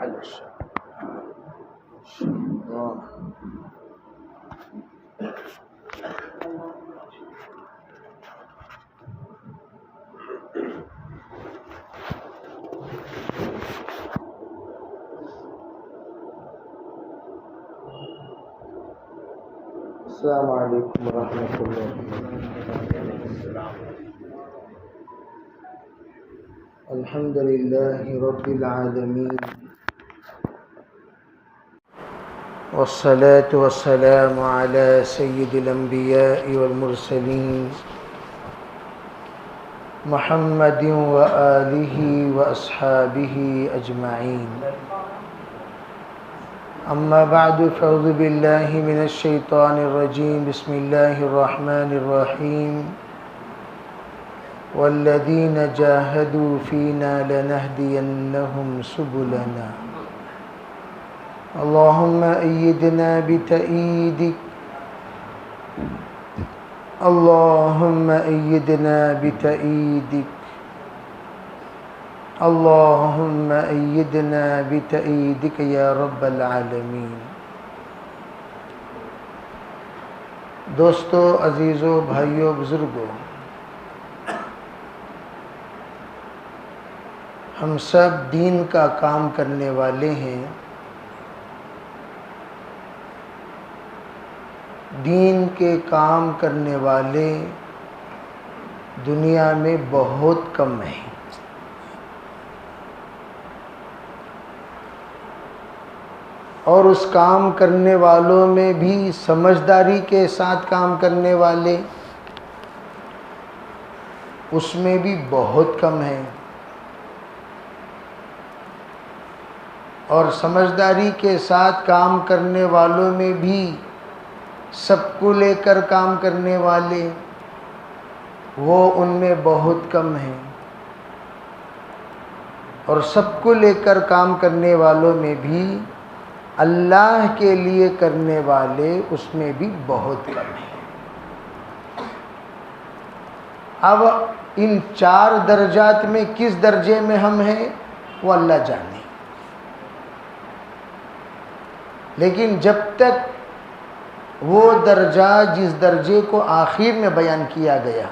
محل السلام علیکم ورحمۃ اللہ. الحمد للہ رب العالمین والصلاة والسلام على سید الانبیاء والمرسلین محمد وآلہ واصحابہ اجمعین. اما بعد فاعوذ باللہ من الشیطان الرجیم. بسم اللہ الرحمن الرحیم. والذین جاہدوا فینا لنہدینہم سبلنا. اللہم ایدنا بتأییدک اللہم ایدنا بتأییدک اللہم ایدنا بتأییدک یا رب العالمین. دوستو، عزیزو، بھائیو، بزرگو، ہم سب دین کا کام کرنے والے ہیں. دین کے کام کرنے والے دنیا میں بہت کم ہیں. اور اس کام کرنے والوں میں بھی سمجھداری کے ساتھ کام کرنے والے اس میں بھی بہت کم ہیں. اور سمجھداری کے ساتھ کام کرنے والوں میں بھی سب کو لے کر کام کرنے والے وہ ان میں بہت کم ہیں. اور سب کو لے کر کام کرنے والوں میں بھی اللہ کے لیے کرنے والے اس میں بھی بہت کم ہیں. اب ان 4 درجات میں کس درجے میں ہم ہیں وہ اللہ جانے. لیکن جب تک وہ درجہ جس درجے کو آخر میں بیان کیا گیا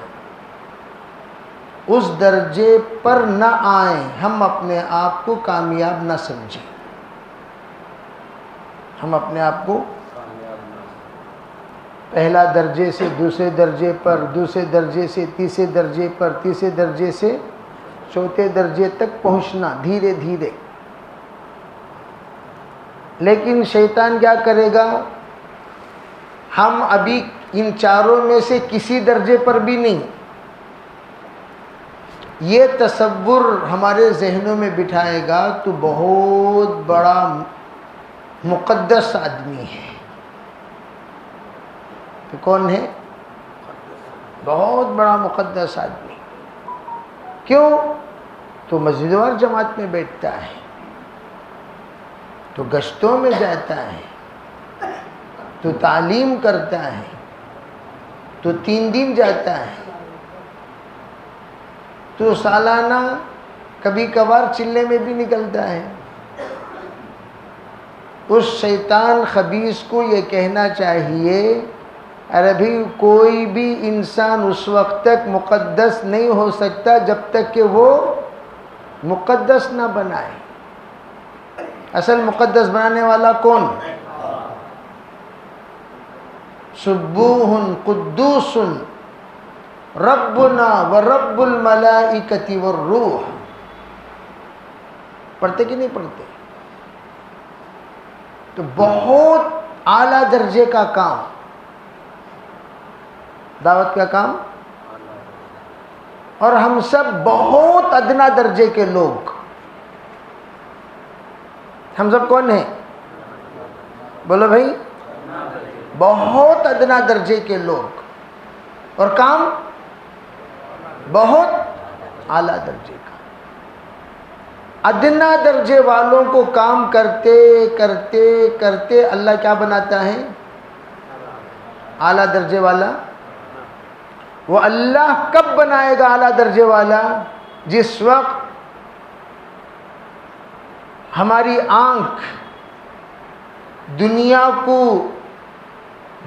اس درجے پر نہ آئیں ہم اپنے آپ کو کامیاب نہ سمجھیں. ہم اپنے آپ کو پہلا درجے سے دوسرے درجے پر، دوسرے درجے سے تیسرے درجے پر، تیسرے درجے سے چوتھے درجے تک پہنچنا دھیرے دھیرے. لیکن شیطان کیا کرے گا؟ ہم ابھی ان 4 میں سے کسی درجے پر بھی نہیں، یہ تصور ہمارے ذہنوں میں بٹھائے گا تو بہت بڑا مقدس آدمی ہے. تو کون ہے؟ بہت بڑا مقدس آدمی. کیوں؟ تو مسجد اور جماعت میں بیٹھتا ہے، تو گشتوں میں جاتا ہے، تو تعلیم کرتا ہے، تو 3 دن جاتا ہے، تو سالانہ کبھی کبھار چلے میں بھی نکلتا ہے. اس شیطان خبیث کو یہ کہنا چاہیے ارے بھی کوئی بھی انسان اس وقت تک مقدس نہیں ہو سکتا جب تک کہ وہ مقدس نہ بنائے. اصل مقدس بنانے والا کون؟ سبوح قدوس ربنا ورب الملائکۃ والروح. پڑھتے کہ نہیں پڑھتے؟ تو بہت اعلیٰ درجے کا کام، دعوت کا کام. اور ہم سب بہت ادنا درجے کے لوگ. ہم سب کون ہیں؟ بولو بھائی. بہت ادنا درجے کے لوگ اور کام بہت اعلیٰ درجے کا. ادنا درجے والوں کو کام کرتے کرتے کرتے اللہ کیا بناتا ہے؟ اعلیٰ درجے والا. وہ اللہ کب بنائے گا اعلیٰ درجے والا؟ جس وقت ہماری آنکھ دنیا کو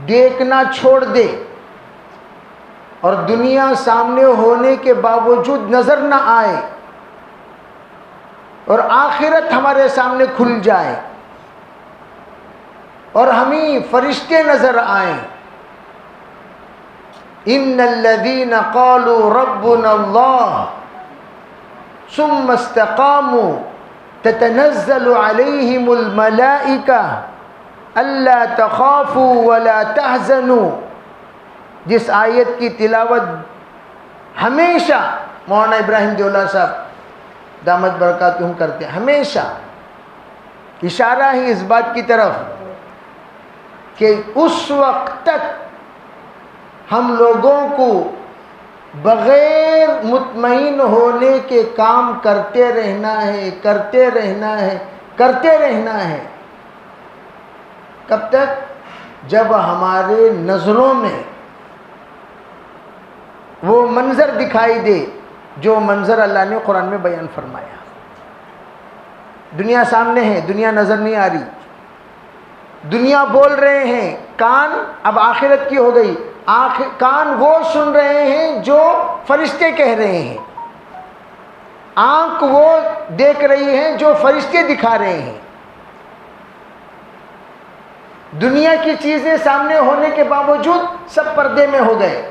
دیکھنا چھوڑ دے اور دنیا سامنے ہونے کے باوجود نظر نہ آئے اور آخرت ہمارے سامنے کھل جائے اور ہمیں فرشتے نظر آئیں. ان الذين قالوا ربنا الله ثم استقاموا تتنزل عليهم الملائكة الا تخافوا ولا تحزنوا. جس آیت کی تلاوت ہمیشہ مولانا ابراہیم دیولہ صاحب دامت برکاتہم کرتے ہیں، ہمیشہ اشارہ ہے اس بات کی طرف کہ اس وقت تک ہم لوگوں کو بغیر مطمئن ہونے کے کام کرتے رہنا ہے، کرتے رہنا ہے، کرتے رہنا ہے. کب تک؟ جب ہمارے نظروں میں وہ منظر دکھائی دے جو منظر اللہ نے قرآن میں بیان فرمایا. دنیا سامنے ہے، دنیا نظر نہیں آ رہی، دنیا بول رہے ہیں، کان اب آخرت کی ہو گئی، کان وہ سن رہے ہیں جو فرشتے کہہ رہے ہیں، آنکھ وہ دیکھ رہی ہے جو فرشتے دکھا رہے ہیں. دنیا کی چیزیں سامنے ہونے کے باوجود سب پردے میں ہو گئے.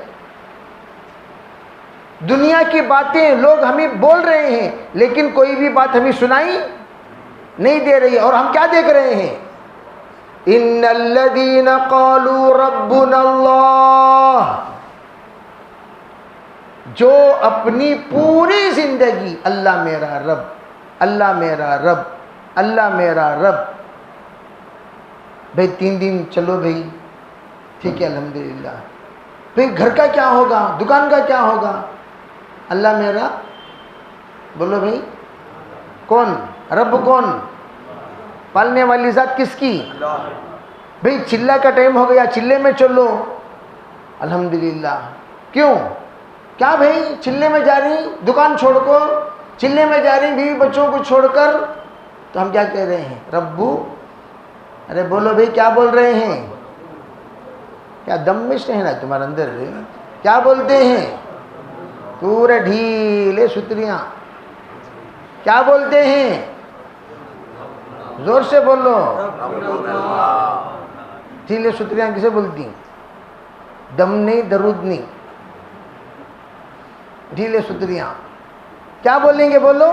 دنیا کی باتیں لوگ ہمیں بول رہے ہیں لیکن کوئی بھی بات ہمیں سنائی نہیں دے رہی. اور ہم کیا دیکھ رہے ہیں؟ ان الذين قالوا ربنا اللہ، جو اپنی پوری زندگی اللہ میرا رب، اللہ میرا رب، اللہ میرا رب. بھئی 3 دن چلو بھئی ٹھیک ہے الحمدللہ. بھئی گھر کا کیا ہوگا، دکان کا کیا ہوگا؟ اللہ میرا، بولو بھئی کون رب؟ کون پالنے والی ذات کس کی؟ بھئی چلہ کا ٹائم ہو گیا، چلے میں چلو الحمدللہ. کیوں؟ کیا بھئی چلے میں جا رہی، دکان چھوڑ کر چلے میں جا رہی، بیوی بچوں کو چھوڑ کر. تو ہم کیا کہہ رہے ہیں؟ ربو. ارے بولو بھئی کیا بول رہے ہیں؟ کیا دم مشت ہے نا تمہارے اندر؟ کیا بولتے ہیں؟ پورے ڈھیلے ستریاں. کیا بولتے ہیں؟ زور سے بولو. ڈھیلے ستریاں کسے بولتی ہیں؟ دم نہیں، درود نہیں، ڈھیلے ستریاں. کیا بولیں گے؟ بولو.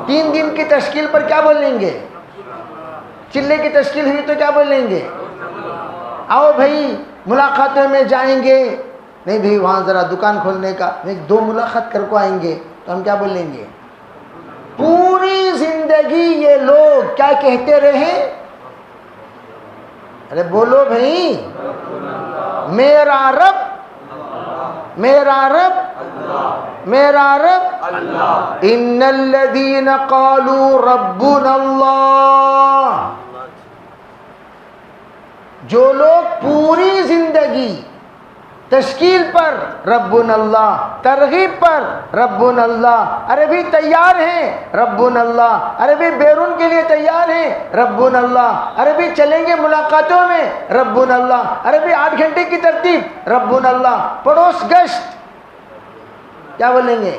3 دن کی تشکیل پر کیا بولیں گے؟ چلے کی تشکیل ہوئی تو کیا بولیں گے؟ آؤ بھائی ملاقاتوں میں جائیں گے. نہیں بھائی وہاں ذرا دکان کھولنے کا، نہیں 2 ملاقات کر کو آئیں گے. تو ہم کیا بولیں گے؟ پوری زندگی یہ لوگ کیا کہتے رہے؟ ارے بولو بھائی، میرا رب، میرا رب، میرا رب. ان الذين قالوا ربنا اللہ، جو لوگ پوری زندگی تشکیل پر ربنا اللہ، ترغیب پر ربنا اللہ، ارے بھی تیار ہیں ربنا اللہ، ارے بھی بیرون کے لیے تیار ہیں ربنا اللہ، ارے بھی چلیں گے ملاقاتوں میں ربنا اللہ، ارے بھی 8 گھنٹے کی ترتیب ربنا اللہ، پڑوس گشت. کیا بولیں گے؟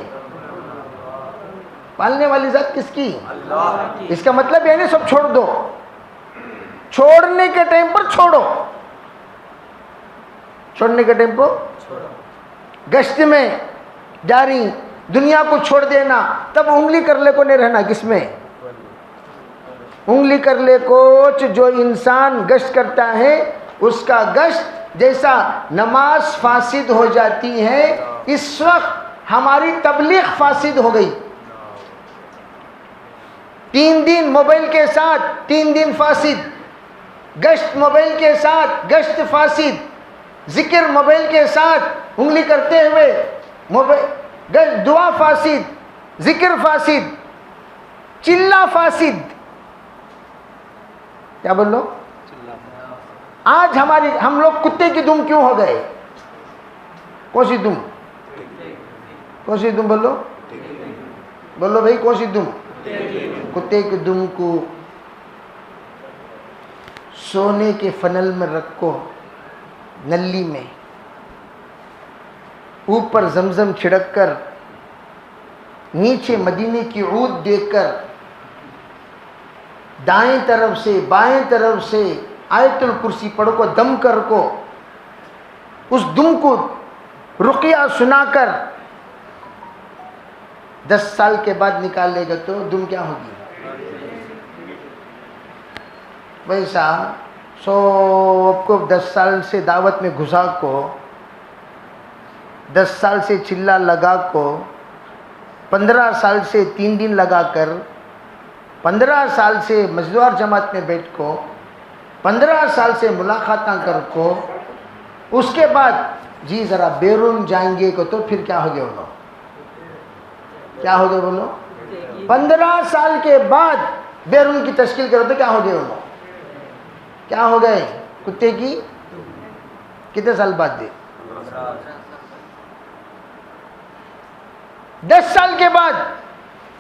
پالنے والی ذات کس کی؟ اس کا مطلب یہ نہیں سب چھوڑ دو، چھوڑنے کے ٹائم پر چھوڑو، چھوڑنے کے ٹائم پر گشت میں جاری دنیا کو چھوڑ دینا. تب انگلی کر لے کو نہیں رہنا. کس میں انگلی کر لے کوچ؟ جو انسان گشت کرتا ہے اس کا گشت جیسا نماز فاسد ہو جاتی ہے، اس وقت ہماری تبلیغ فاسد ہو گئی. 3 دن موبائل کے ساتھ 3 دن فاسد، گشت موبائل کے ساتھ گشت فاسد، ذکر موبائل کے ساتھ انگلی کرتے ہوئے موبائل، دعا فاسد، ذکر فاسد، چلہ فاسد. کیا بول لو؟ آج ہم لوگ کتے کی دم کیوں ہو گئے؟ کون سی دم؟ کون سی دم بولو؟ بولو بھائی کون سی دم؟ کتے کے دم کو سونے کے فنل میں رکھو، نلی میں، اوپر زمزم چھڑک کر، نیچے مدینے کی عود دے کر، دائیں طرف سے بائیں طرف سے آیت الکرسی پڑھ کو دم کر کو، اس دم کو رقیہ سنا کر 10 سال کے بعد نکالے گا تو دم کیا ہوگی؟ ویسا سب کو 10 سال سے دعوت میں گھسا کو، 10 سال سے چلا لگا کو، 15 سال سے 3 دن لگا کر، 15 سال سے مزدور جماعت میں بیٹھ کو، 15 سال سے ملاقاتاں کر کو، اس کے بعد جی ذرا بیرون جائیں گے کو تو پھر کیا ہو گیا بولو؟ کیا ہو گیا بولو؟ 15 سال کے بعد بیرون کی تشکیل کرو تو کیا ہو گیا بولو؟ کیا ہو گئے؟ کتے کی کتنے سال بعد دے؟ 10 سال کے بعد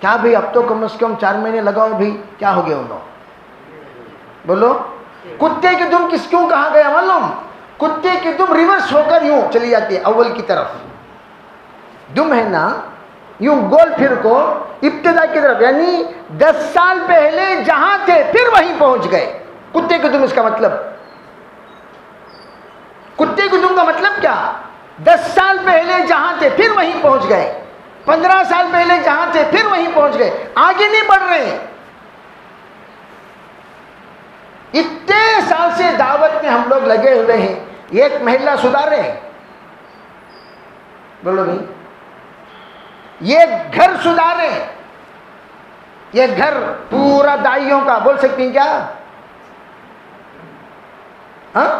کیا بھئی اب تو کم از کم 4 مہینے لگاؤ بھی، کیا ہو گیا انہوں؟ بولو کتے کی دم کس کیوں کہا گیا معلوم؟ کتے کی دم ریورس ہو کر یوں چلی جاتی ہے اول کی طرف، دم ہے نا یوں گول پھر کو ابتدا کی طرف، یعنی 10 سال پہلے جہاں تھے پھر وہیں پہنچ گئے. کتے کی دم اس کا مطلب، کتے کی دم کا مطلب کیا؟ 10 سال پہلے جہاں تھے پھر وہیں پہنچ گئے، 15 سال پہلے جہاں تھے پھر وہیں پہنچ گئے، آگے نہیں بڑھ رہے. اتنے سال سے دعوت میں ہم لوگ لگے ہوئے ہیں، ایک محلہ سدھارے ہیں، بولو بھائی، یہ گھر سدھارے، یہ گھر پورا دائیوں کا، بول سکتے ہیں کیا؟ ہاں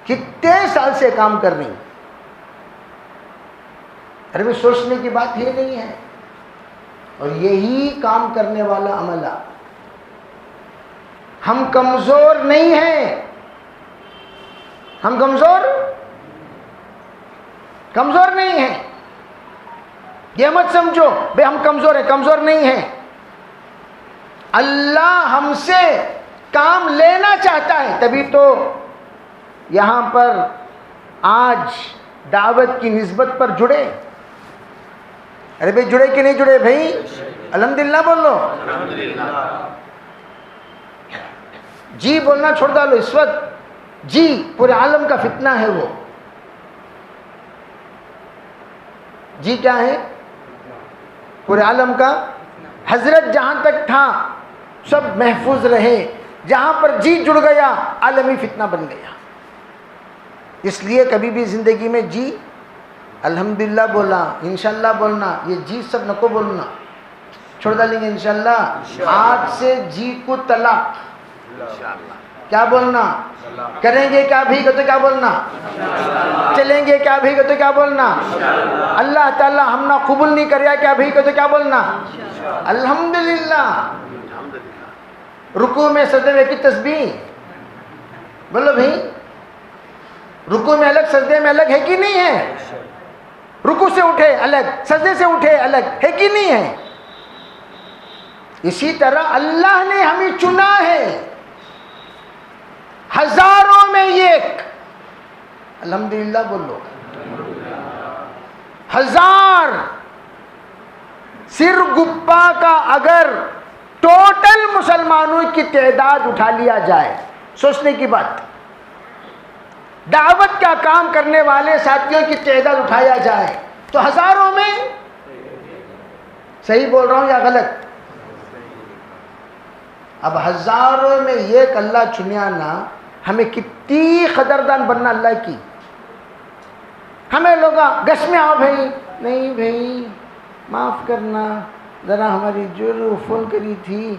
کتنے سال سے کام کر رہی ہیں. ارے بھی سوچنے کی بات یہ نہیں ہے، اور یہی کام کرنے والا عملہ. ہم کمزور نہیں ہیں، ہم کمزور نہیں ہیں، یہ مت سمجھو بے ہم کمزور ہیں، کمزور نہیں ہیں. اللہ ہم سے کام لینا چاہتا ہے، تبھی تو یہاں پر آج دعوت کی نسبت پر جڑے. ارے بھائی جڑے کہ نہیں جڑے بھائی؟ الحمدللہ بولو. جی بولنا چھوڑ ڈالو اس وقت، جی پورے عالم کا فتنہ ہے وہ. جی کیا ہے؟ پورے عالم کا. حضرت جہاں تک تھا سب محفوظ رہے، جہاں پر جی جڑ گیا عالمی فتنہ بن گیا. اس لیے کبھی بھی زندگی میں جی الحمدللہ بولا، انشاءاللہ بولنا، یہ جی سب نکو بولنا، چھوڑ ڈالیں گے انشاءاللہ. آج سے جی کو طلاق. کیا بولنا؟ کریں گے کیا بھی تو کیا بولنا؟ چلیں گے کیا بھی تو کیا بولنا؟ اللہ تعالی ہم نہ قبول نہیں کریا کیا بھی تو کیا بولنا؟ الحمدللہ. رکوع میں سجدے میں کی تسبیح، بولو بھائی، رکوع میں الگ سجدے میں الگ ہے کہ نہیں ہے؟ رکوع سے اٹھے الگ، سجدے سے اٹھے الگ ہے کہ نہیں ہے؟ اسی طرح اللہ نے ہمیں چنا ہے، ہزاروں میں ایک. الحمدللہ بولو. 1000 سر گپا کا اگر ٹوٹل مسلمانوں کی تعداد اٹھا لیا جائے، سوچنے کی بات، دعوت کا کام کرنے والے ساتھیوں کی تعداد اٹھایا جائے تو ہزاروں میں. صحیح بول رہا ہوں یا غلط؟ اب ہزاروں میں ایک اللہ چنیا نا، ہمیں کتنی قدردان بننا اللہ کی. ہمیں لوگ گش میں آؤ بھائی، نہیں بھائی معاف کرنا، ذرا ہماری جو فون کری تھی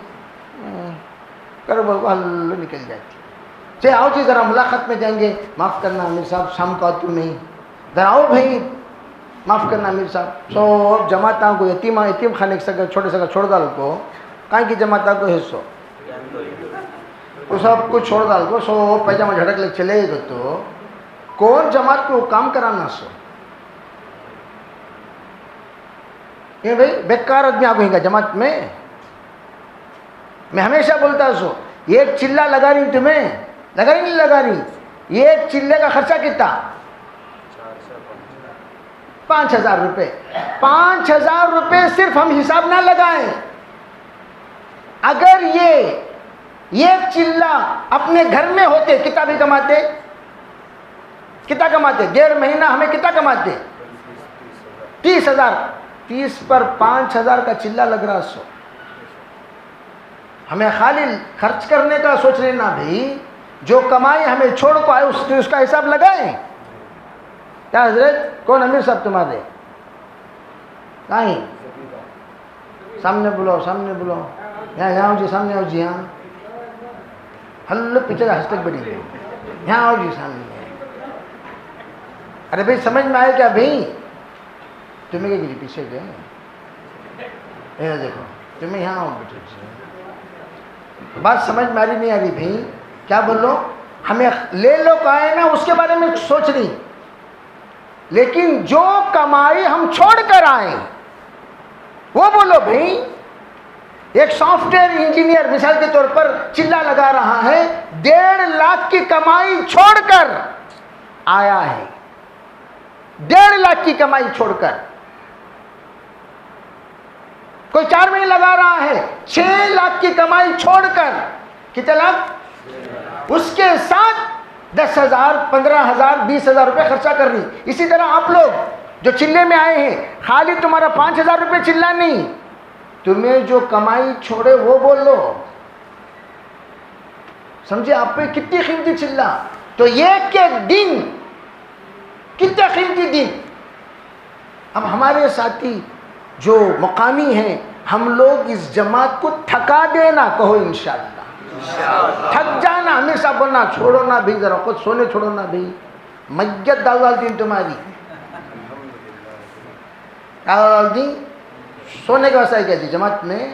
کرو بولو، اللہ نکل جاتی. چاہے آؤ جی ذرا ملاقات میں جائیں گے، معاف کرنا امیر صاحب شام کو آتی نہیں، ذرا آؤ بھائی معاف کرنا امیر صاحب. سو جماعتوں کو یتیم خانے سگا چھوٹے سگا چھوڑ ڈال کو، کہیں کی جماعتوں کو حصو تو سب کچھ چھوڑ ڈال کو، سو پیجامہ جھڑک لے چلے گا تو کون جماعت کو کام کرانا؟ سو یہ بھائی بیکار آدمی آگو ہی گا جماعت میں. میں ہمیشہ بولتا سو، ایک چلہ لگا رہی تمہیں، لگا رہی نہیں لگا رہی، ایک چلے کا خرچہ کتنا؟ 5,000 روپے۔ 5,000 روپے صرف ہم حساب نہ لگائیں، اگر یہ ایک چلہ اپنے گھر میں ہوتے کتنا بھی کماتے؟ کتنا کماتے؟ 1.5 مہینہ ہمیں کتنا کماتے؟ 30,000۔ 30 پر 5,000 کا چلہ لگ رہا سو، ہمیں خالی خرچ کرنے کا سوچ لینا بھائی، جو کمائی ہمیں چھوڑ کو آئے اس کا حساب لگائیں۔ کیا حضرت؟ کون امیر صاحب تمہارے؟ کہیں سامنے بلاؤ، سامنے بلاؤ، یہاں آؤ جی، سامنے آؤ جی، ہاں ہلو پیچھے کا ہسٹک بڑی گئی، یہاں آؤ جی سامنے۔ ارے بھائی سمجھ میں آئے کیا بھائی؟ تمہیں کیا گئی پیچھے گئے؟ دیکھو تمہیں یہاں آؤ بیٹھے، بات سمجھ میں آ رہی نہیں آ رہی بھائی؟ کیا بولو؟ ہمیں لے لو کا ہے نا، اس کے بارے میں سوچ نہیں، لیکن جو کمائی ہم چھوڑ کر آئے وہ بولو بھائی۔ ایک سافٹ ویئر انجینئر مثال کے طور پر چلہ لگا رہا ہے، 1.5 لاکھ کی کمائی چھوڑ کر آیا ہے، 1.5 لاکھ کی کمائی چھوڑ کر۔ کوئی 4 مہینے لگا رہا ہے، 6 لاکھ کی کمائی چھوڑ کر، کتنے لاکھ؟ اس کے ساتھ 10,000 15,000 20,000 روپے خرچہ کر رہی۔ اسی طرح آپ لوگ جو چلے میں آئے ہیں، خالی تمہارا 5,000 روپے چلہ نہیں، تمہیں جو کمائی چھوڑے وہ بول لو، سمجھے؟ آپ پہ کتنی قیمتی چلہ، تو ایک دن کتنا قیمتی دن۔ اب ہمارے ساتھی جو مقامی ہیں، ہم لوگ اس جماعت کو تھکا دینا، کہو انشاءاللہ، تھک جانا۔ امیر صاحب بولنا چھوڑو نا بھی، ذرا خود سونے چھوڑو نا بھی، میت ڈال دی تمہاری، ڈال دی۔ سونے کے واسطے آئے کیا جی جماعت میں؟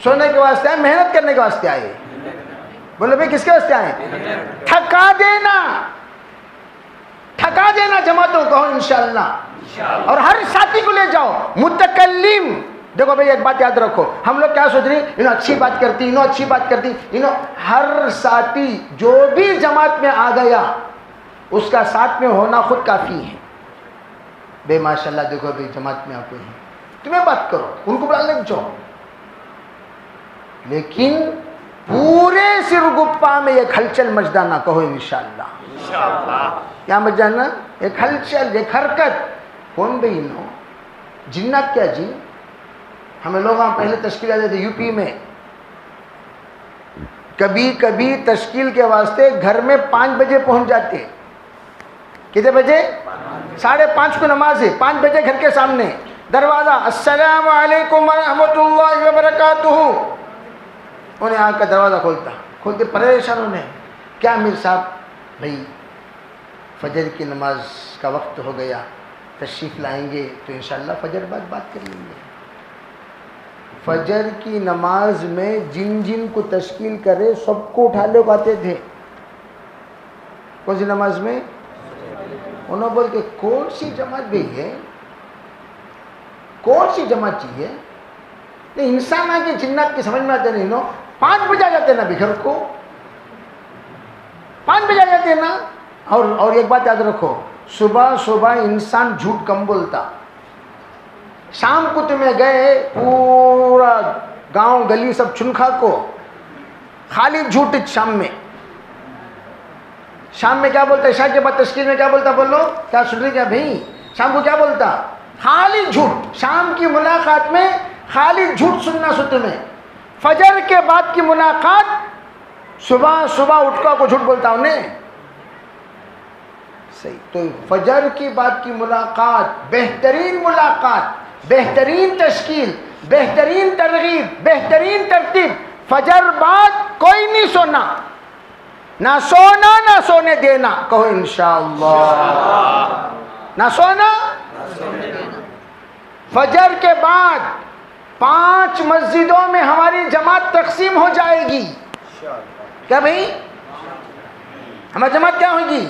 سونے کے واسطے آئے، محنت کرنے کے واسطے آئے؟ بولو بھائی کس کے واسطے آئے؟ تھکا دینا، تھکا دینا جماعتوں، کہو انشاءاللہ۔ اور ہر ساتھی کو لے جاؤ، متکلم۔ دیکھو بھائی ایک بات یاد رکھو، ہم لوگ کیا سوچ رہے ہیں، انہوں اچھی بات کرتی، انہوں اچھی بات کرتی، ہر ساتھی جو بھی جماعت میں آ گیا اس کا ساتھ میں ہونا خود کافی ہے۔ بے ماشاءاللہ دیکھو بھائی جماعت میں آتے ہیں، تمہیں بات کرو، ان کو بلا لے جاؤ، لیکن پورے سرگپا میں ایک ہلچل مچدانا، کہو انشاءاللہ۔ کیا مچدانا؟ ایک ہلچل، ایک حرکت۔ کون بھائی نو جنات؟ کیا جی؟ ہمیں لوگ وہاں پہلے تشکیل آتے تھے یو پی میں، کبھی کبھی تشکیل کے واسطے گھر میں 5 بجے پہنچ جاتے۔ کتنے بجے؟ 5:30 کو نماز ہے، 5 بجے گھر کے سامنے دروازہ، السلام علیکم ورحمۃ اللہ وبرکاتہ۔ انہیں آنکھ کا دروازہ کھولتے پریشان ہونے، کیا امیر صاحب؟ بھائی فجر کی نماز کا وقت ہو گیا، تشریف لائیں گے تو انشاءاللہ فجر بعد بات کر لیں گے۔ فجر کی نماز میں جن جن کو تشکیل کرے سب کو اٹھا لے آتے تھے۔ کون سی نماز میں؟ انہوں بول کے کون سی جماعت گئی ہے، کون سی جماعت چاہیے؟ نہیں، انسان آگے جنات کی سمجھ میں آتے نہیں نو، 5 بجے آ جاتے نا بھی گھر کو، 5 بجے آ جاتے نا۔ اور ایک بات یاد رکھو، صبح انسان جھوٹ کم بولتا۔ شام کو تمہیں گئے، پورا گاؤں گلی سب چنکھا کو، خالی جھوٹ شام میں۔ شام میں کیا بولتا؟ عشاء کے بعد تشکیل میں کیا بولتا؟ بولو، کیا سن رہی کیا بھائی؟ شام کو کیا بولتا؟ خالی جھوٹ۔ شام کی ملاقات میں خالی جھوٹ سننا سو تمہیں۔ فجر کے بعد کی ملاقات، صبح اٹھ کو جھوٹ بولتا انہیں، صحیح۔ تو فجر کی بعد کی ملاقات بہترین ملاقات، بہترین تشکیل، بہترین ترغیب، بہترین ترتیب۔ فجر بعد کوئی نہیں سونا، نہ سونا نہ سونے دینا، کہو انشاءاللہ۔ نہ سونا۔ فجر کے بعد 5 مسجدوں میں ہماری جماعت تقسیم ہو جائے گی۔ کیا بھائی؟ ہماری جماعت کیا ہوگی؟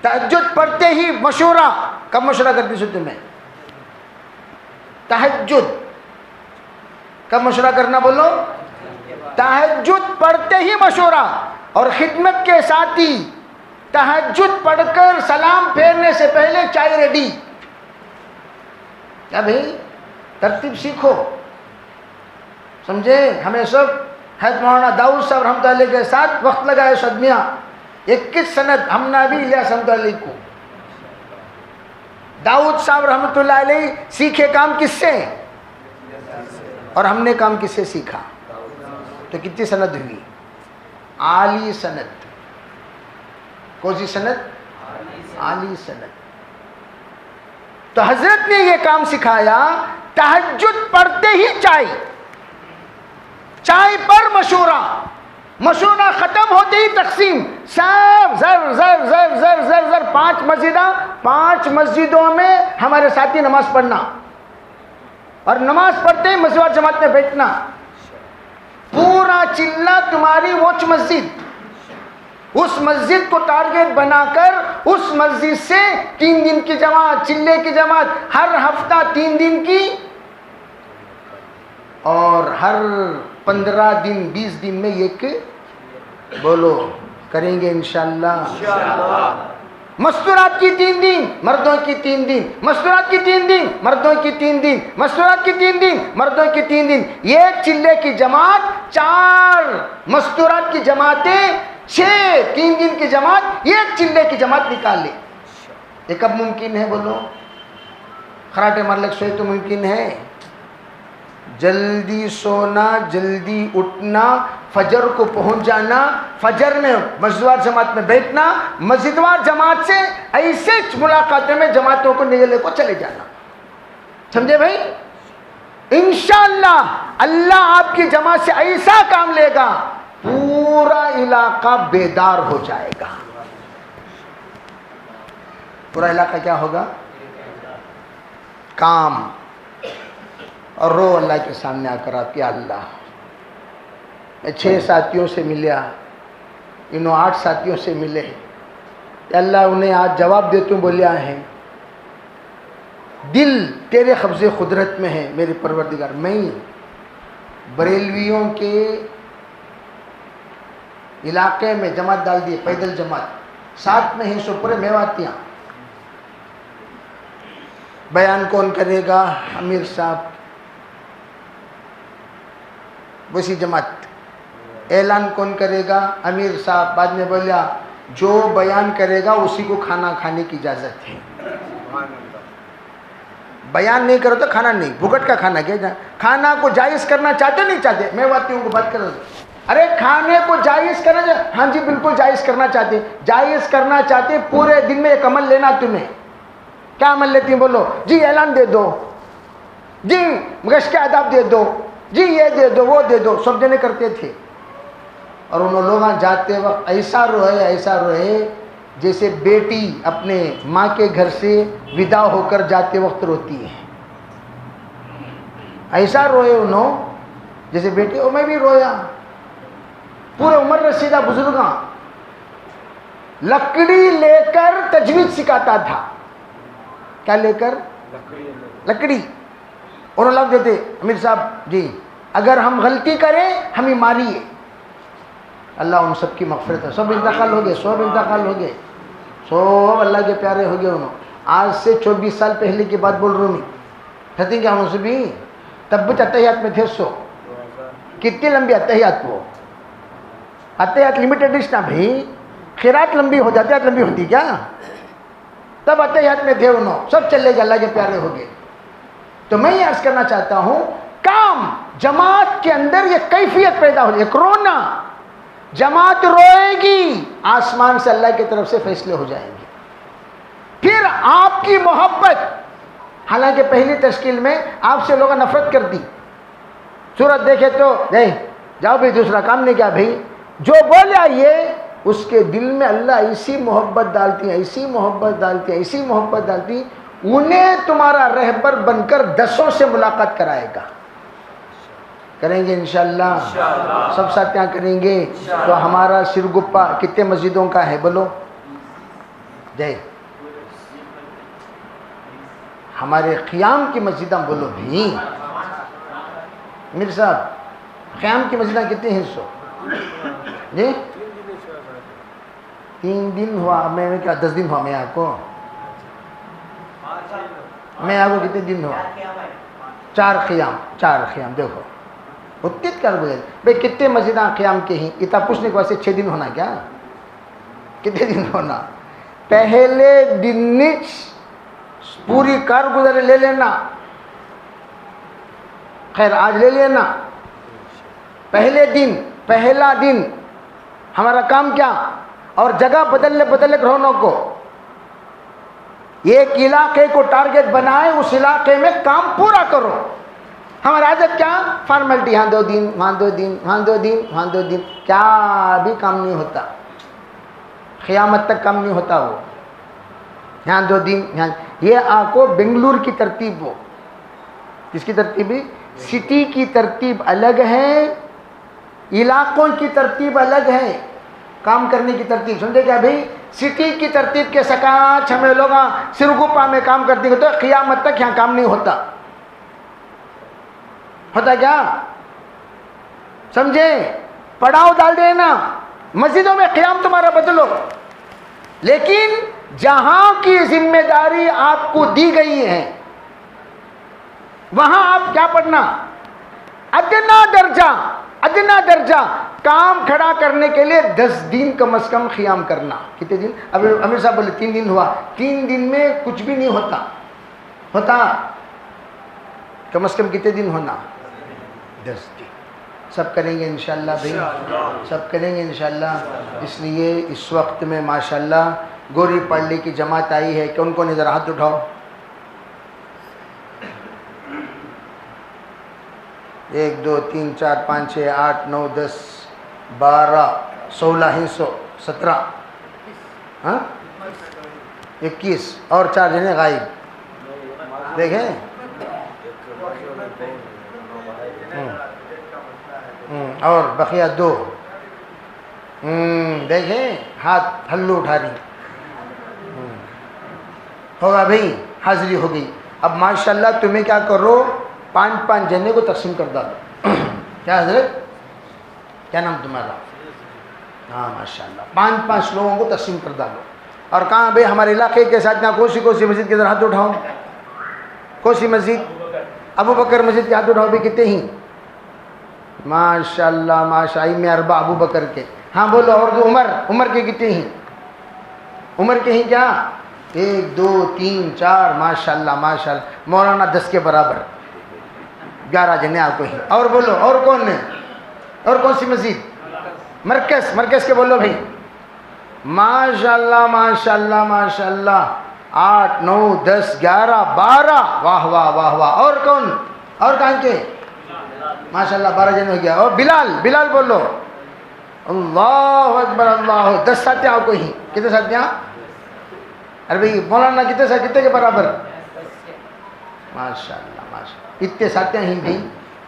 تہجد پڑھتے ہی مشورہ۔ کب مشورہ کرتی سو تمہیں؟ تہجد کب مشورہ کرنا بولو؟ تہجد پڑھتے ہی مشورہ، اور خدمت کے ساتھ ہی تہجد پڑھ کر سلام پھیرنے سے پہلے چائے ریڈی. کیا بھائی ترتیب سیکھو، سمجھے؟ ہمیں سب حضرت مولانا داؤد صاحب رحمۃ اللہ علیہ کے ساتھ وقت لگائے صدمیہ 21 سند ہم نے بھی لیا رحمۃ اللہ علیہ کو. داؤد صاحب رحمۃ اللہ علیہ سیکھے کام کس سے اور ہم نے کام کس سے سیکھا؟ تو کتنی سند ہوئی؟ عالی سند. کون سی سند؟ عالی سند. تو حضرت نے یہ کام سکھایا، تہجد پڑھتے ہی چائے پر مشورہ، مشورہ ختم ہوتے ہی تقسیم. سب زر زر زر زر زر زر 5 مسجدوں میں ہمارے ساتھی نماز پڑھنا، اور نماز پڑھتے ہی مسجد جماعت میں بیٹھنا. پورا چلہ تمہاری واچ مسجد، اس مسجد کو ٹارگیٹ بنا کر اس مسجد سے 3 دن کی جماعت، چلے کی جماعت، ہر ہفتہ 3 دن کی، اور ہر 15 دن 20 دن میں ایک بولو کریں گے انشاءاللہ. مستورات کی 3 دن، مردوں کی 3 دن، مستورات کی 3 دن، مردوں کی 3 دن، مستورات کی 3 دن، مردوں کی 3 دن. ایک چلے کی جماعت 4 مستورات کی جماعتیں 6 3 دن کی جماعت، ایک چلے کی جماعت نکال لے. یہ کب ممکن ہے بولو؟ خراٹے مالک سوئے تو ممکن ہے. جلدی سونا، جلدی اٹھنا، فجر کو پہنچ جانا، فجر میں مسجدوار جماعت میں بیٹھنا، مسجدوار جماعت سے ایسے ملاقاتوں میں جماعتوں کو نگلے کو چلے جانا. سمجھے بھائی؟ انشاءاللہ اللہ آپ کی جماعت سے ایسا کام لے گا، پورا علاقہ بیدار ہو جائے گا. پورا علاقہ کیا ہوگا؟ کام. اور رو اللہ کے سامنے آ کر آپ یا اللہ، میں 6 ساتھیوں سے ملیا، انہوں 8 ساتھیوں سے ملے، یا اللہ انہیں آج جواب دیتے ہوں بولیا ہے، دل تیرے قبض قدرت میں ہے میرے پروردگار. میں بریلویوں کے علاقے میں جماعت ڈال دی، پیدل جماعت 7 میں ہیں، سو پورے میواتیاں. بیان کون کرے گا؟ امیر صاحب. ویسی جماعت. اعلان کون کرے گا؟ امیر صاحب. بعد میں بولیا جو بیان کرے گا اسی کو کھانا کھانے کی اجازت ہے. بیان نہیں کرو تو کھانا نہیں، بھگٹ کا کھانا کیا؟ کھانا کو جائز کرنا چاہتے نہیں چاہتے؟ میں باتوں کو بات کر رہا ہوں. ارے کھانے کو جائز کرنا، ہاں جی بالکل جائز کرنا چاہتے، جائز کرنا چاہتے. پورے دن میں ایک عمل لینا تمہیں. کیا عمل لیتی ہیں بولو؟ جی اعلان دے دو، جی مشق آداب دے دو، جی یہ دے دو وہ دے دو. سب جنے کرتے تھے. اور انہوں لوگ جاتے وقت ایسا روئے جیسے بیٹی اپنے ماں کے گھر سے ودا ہو کر جاتے وقت روتی ہے. ایسا روئے انہوں جیسے بیٹی. اور میں بھی رویا. پورے عمر رسیدہ بزرگاں لکڑی لے کر تجوید سکھاتا تھا. کیا لے کر؟ لکڑی. انہوں لفظ دیتے امیر صاحب جی اگر ہم غلطی کریں ہمیں ماریے. اللہ ان سب کی مغفرت ہے. سب انتقال ہو گئے، سب انتقال ہو گئے، سب اللہ کے پیارے ہو گئے. انہوں آج سے 24 سال پہلے کی بات بول رہا ہوں میں. کہتے کیا انہوں سے بھی تب بھی اتحیات میں تھے. سو کتنی لمبی اتحیات؟ وہ اتحیات لمیٹڈ لسٹ نا بھائی، خیرات لمبی ہو جاتی، لمبی ہوتی کیا؟ تب اتحیات میں تھے انہوں. سب چلے گئے، اللہ کے پیارے ہو گئے. تو میں یہ عرض کرنا چاہتا ہوں، کام جماعت کے اندر یہ کیفیت پیدا ہو جائے. ایک رونا، جماعت روئے گی، آسمان سے اللہ کی طرف سے فیصلے ہو جائیں گے. پھر آپ کی محبت، حالانکہ پہلی تشکیل میں آپ سے لوگوں نفرت کر دی. صورت دیکھے تو نہیں جاؤ بھائی، دوسرا کام نہیں کیا بھائی. جو بولے یہ اس کے دل میں اللہ ایسی محبت ڈالتی ہے، ایسی محبت ڈالتی ہے، ایسی محبت ڈالتی، انہیں تمہارا رہبر بن کر 10 سے ملاقات کرائے گا. کریں گے انشاءاللہ. سب ساتھ کریں گے. تو ہمارا سرگپا کتنے مسجدوں کا ہے بولو؟ جے ہمارے قیام کی مسجدیں بولو بھی. میر صاحب قیام کی مسجدیں کتنے ہیں سو جی 3 دن ہوا میں کیا 10 دن ہوا میں آپ کو کتنے دن ہوا 4 قیام دیکھو اتنے کر گزر بھائی کتنے مسجدیں قیام کے ہیں اتنا پوچھنے کے واسطے 6 دن ہونا کیا کتنے دن ہونا پہلے دن پوری کار گزر لے لینا خیر آج لے لینا پہلا دن ہمارا کام کیا اور جگہ بدلنے رونوں کو ایک علاقے کو ٹارگٹ بنائے اس علاقے میں کام پورا کرو ہمارا عادت کیا فارمیلٹی یہاں 2 دن وہاں 2 دن وہاں 2 دن وہاں 2 دن کیا بھی کام نہیں ہوتا قیامت تک کام نہیں ہوتا وہ یہاں 2 دن یہاں یہ آپ کو بنگلور کی ترتیب ہو کس کی ترتیب ہے سٹی کی ترتیب الگ ہے علاقوں کی ترتیب الگ ہے کام کرنے کی ترتیب سمجھے کیا بھائی سٹی کی ترتیب کے سکاچ ہمیں لوگ سرگپا میں کام کرتے ہیں تو قیامت تک یہاں کام نہیں ہوتا کیا سمجھے پڑاؤ ڈال دینا مسجدوں میں قیام تمہارا بدلو لیکن جہاں کی ذمہ داری آپ کو دی گئی ہے وہاں آپ کیا پڑھنا ادنا درجہ کام کھڑا کرنے کے لیے 10 دن کم از کم قیام کرنا کتنے دن اب امیر صاحب بولے 3 دن ہوا 3 دن میں کچھ بھی نہیں ہوتا کم از کم کتنے دن ہونا 10 دن سب کریں گے انشاءاللہ بھائی سب کریں گے انشاءاللہ اس لیے اس وقت میں ماشاءاللہ گوری پڑلی کی جماعت آئی ہے کہ ان کو نظر ہاتھ اٹھاؤ 1 2 3 4 5 6 8 9 10 12 16 ہندسو 17 21 اور 4 جنے غائب دیکھیں اور بقیہ 2 دیکھیں ہاتھ ہلو اٹھا رہی ہوگا بھائی حاضری ہو گئی اب ماشاءاللہ تمہیں کیا کرو 5 جنے کو تقسیم کر ڈالو کیا حضرت کیا نام تمہارا ہاں ماشاءاللہ 5 لوگوں کو تقسیم کر ڈالو اور کہاں بھائی ہمارے علاقے کے ساتھ نہ کوسی مسجد کے ذرا ہاتھ اٹھاؤ کوسی مسجد ابو بکر مسجد کے ہاتھ اٹھاؤ بھی کتنے ہی ماشاءاللہ میں 4 ابو بکر کے ہاں بولو اور عمر کے کتنے ہی عمر کے ہی کیا 1 2 3 4 ماشاءاللہ مولانا 10 کے برابر 11 جنے آپ کو ہی اور بولو اور کون ہے اور کون سی مسجد مرکز کے بولو بھائی ماشاءاللہ 8 9 10 11 12 واہ اور کون اور کہاں کے ماشاءاللہ 12 جنے ہو گیا اور بلال بولو اللہ اکبر اللہ 10 ساتھیاں آپ کو ہی کتنے ساتھیاں ارے بھائی مولانا کتنے کے برابر ماشاءاللہ اتنے ساتھیاں ہی بھی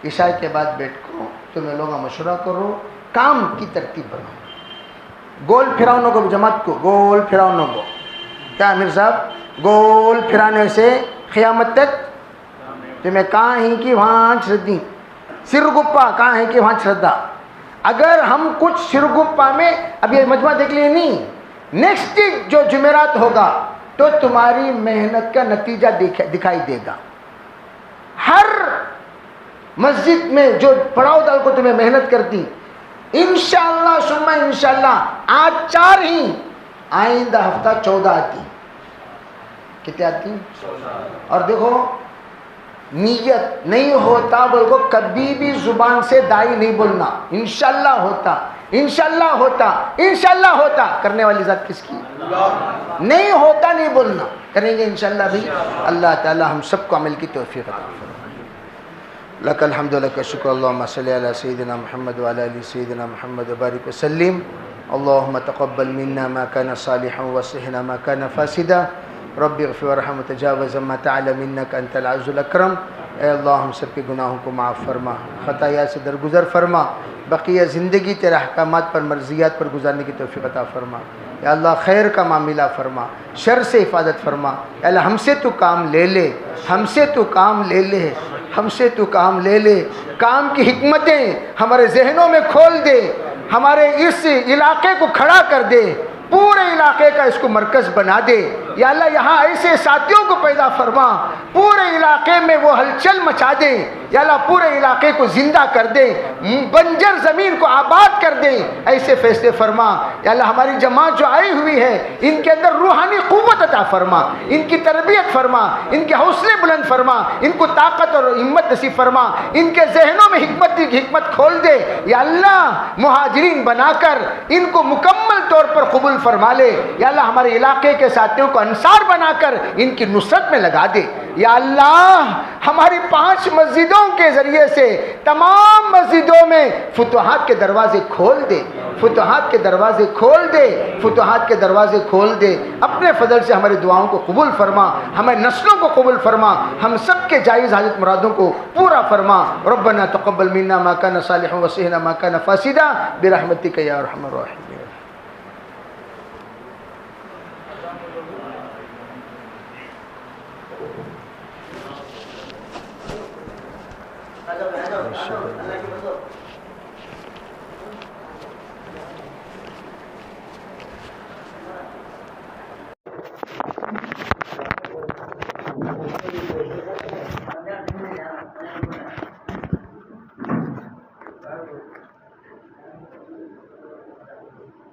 عشاء کے بعد بیٹھ کرو تمہیں لوگوں مشورہ کرو کام کی ترتیب بناؤ گول پھراؤنوں کو جماعت کو گول پھراؤنوں کو کیا امیر صاحب گول پھرانے سے قیامت تک تمہیں کہاں ہی کہ وہاں شردی سرگپا کہاں ہے کہ وہاں شردھا اگر ہم کچھ سرگپا میں اب یہ مجمع دیکھ لیے نہیں نیکسٹ جو جمعرات ہوگا تو تمہاری محنت کا نتیجہ دکھائی دے گا ہر مسجد میں جو پڑاؤ ڈال کو تمہیں محنت کرتی انشاءاللہ ثم انشاءاللہ آج 4 ہی آئندہ ہفتہ 14 آتی کتنے آتی اور دیکھو نیت نہیں ہوتا بول کو کبھی بھی زبان سے دائی نہیں بولنا انشاءاللہ ہوتا کرنے والی ذات کس کی نہیں ہوتا نہیں بولنا کریں گے انشاءاللہ بھی اللہ تعالی ہم سب کو عمل کی توفیق عطا فرمائے لک الحمد لک الشکر اللہم صلی علی سیدنا محمد وعلی آل سیدنا محمد وبارک وسلم اللہم تقبل منا ما کان صالحا وصلحنا ما کان فاسدا رب اغفر ورحم وتجاوز ما تعلم انك انت العز الاکرم اے اللہ ہم سب کے گناہوں کو معاف فرما خطایا سے درگزر فرما بقیہ زندگی تیرے احکامات پر مرضیات پر گزارنے کی توفیق عطا فرما یا اللہ خیر کا معاملہ فرما شر سے حفاظت فرما یا اللہ ہم سے تو کام لے لے ہم سے تو کام لے لے، کام کی حکمتیں ہمارے ذہنوں میں کھول دے، ہمارے اس علاقے کو کھڑا کر دے، پورے علاقے کا اس کو مرکز بنا دے۔ یا اللہ یہاں ایسے ساتھیوں کو پیدا فرما، پورے علاقے میں وہ ہلچل مچا دے، یا اللہ پورے علاقے کو زندہ کر دے، بنجر زمین کو آباد کر دے، ایسے فیصلے فرما۔ یا اللہ ہماری جماعت جو آئی ہوئی ہے ان کے اندر روحانی قوت عطا فرما، ان کی تربیت فرما، ان کے حوصلے بلند فرما، ان کو طاقت اور ہمت نصیب فرما، ان کے ذہنوں میں حکمت کھول دے۔ یا اللہ مہاجرین بنا کر ان کو مکمل طور پر قبول فرما لے۔ یا اللہ ہمارے علاقے کے ساتھیوں کو انصار بنا کر ان کی نصرت میں لگا دے۔ یا اللہ ہماری 5 مسجدوں کے ذریعے سے تمام مسجدوں میں فتوحات کے دروازے کھول دے، فتوحات کے دروازے کھول دے، فتوحات کے دروازے کھول دے۔ اپنے فضل سے ہماری دعاؤں کو قبول فرما، ہمارے نسلوں کو قبول فرما، ہم سب کے جائز حاجت مرادوں کو پورا فرما۔ ربنا تقبل منا ما كان صالحا وصحنا ما كان فاسدا برحمتك يا ارحم الراحمين۔ اللہ